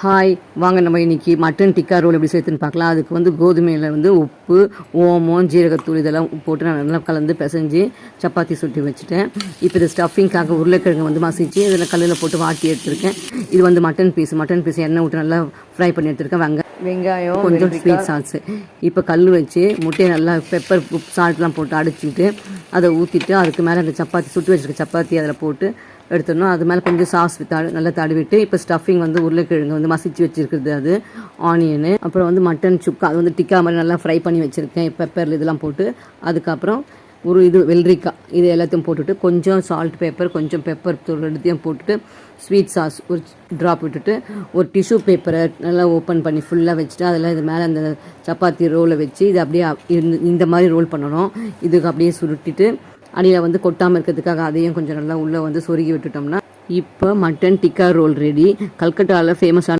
Hi, வாங்க நம்ம இன்றைக்கி மட்டன் டிக்கா ரோல் எப்படி செய்யுதுன்னு பார்க்கலாம். அதுக்கு வந்து கோதுமையில் வந்து உப்பு, ஓமம், ஜீரகத்தூள் இதெல்லாம் போட்டு நான் நல்லா கலந்து பிசைஞ்சு சப்பாத்தி சுட்டி வச்சுட்டேன். இப்போ இது ஸ்டஃபிங்காக உருளைக்கிழங்கு வந்து மசிச்சு இதில் கல்லில் போட்டு வாட்டி எடுத்துருக்கேன். இது வந்து மட்டன் பீஸ் எண்ணெய் விட்டு நல்லா ஃப்ரை பண்ணி எடுத்துருக்கேன். வெங்காயம் கொஞ்சம் ஸ்வீட் சால்ஸு. இப்போ கல் வச்சு முட்டையை நல்லா பெப்பர் சால்ட்லாம் போட்டு அடிச்சுட்டு அதை ஊற்றிட்டு அதுக்கு மேலே அந்த சப்பாத்தி சுட்டு வச்சுருக்க சப்பாத்தி அதில் போட்டு எடுத்துடணும். அது மேலே கொஞ்சம் சாஸ் நல்லா தடவிட்டு இப்போ ஸ்டஃபிங் வந்து உருளைக்கிழங்கு வந்து மசிச்சு வச்சுருக்குறது, அது ஆனியனு, அப்புறம் வந்து மட்டன் சுக்கா அது வந்து டிக்கா மாதிரி நல்லா ஃப்ரை பண்ணி வச்சுருக்கேன் பெப்பரில் இதெல்லாம் போட்டு. அதுக்கப்புறம் வெள்ளரிக்காய் இது எல்லாத்தையும் போட்டுட்டு கொஞ்சம் சால்ட் கொஞ்சம் பெப்பர் தூள் எடுத்தையும் போட்டுட்டு ஸ்வீட் சாஸ் ஒரு ட்ராப் விட்டுட்டு ஒரு டிஷ்யூ பேப்பரை நல்லா ஓப்பன் பண்ணி ஃபுல்லாக வச்சுட்டு அதில் இது மேலே அந்த சப்பாத்தி ரோலை வச்சு இது அப்படியே இந்த மாதிரி ரோல் பண்ணணும். இதுக்கு அப்படியே சுருட்டிட்டு அடியில் வந்து கொட்டாமல் இருக்கிறதுக்காக அதையும் கொஞ்சம் நல்லா உள்ளே வந்து சொருகி விட்டுட்டோம்னா இப்போ மட்டன் டிக்கா ரோல் ரெடி. கல்கட்டாவில் ஃபேமஸான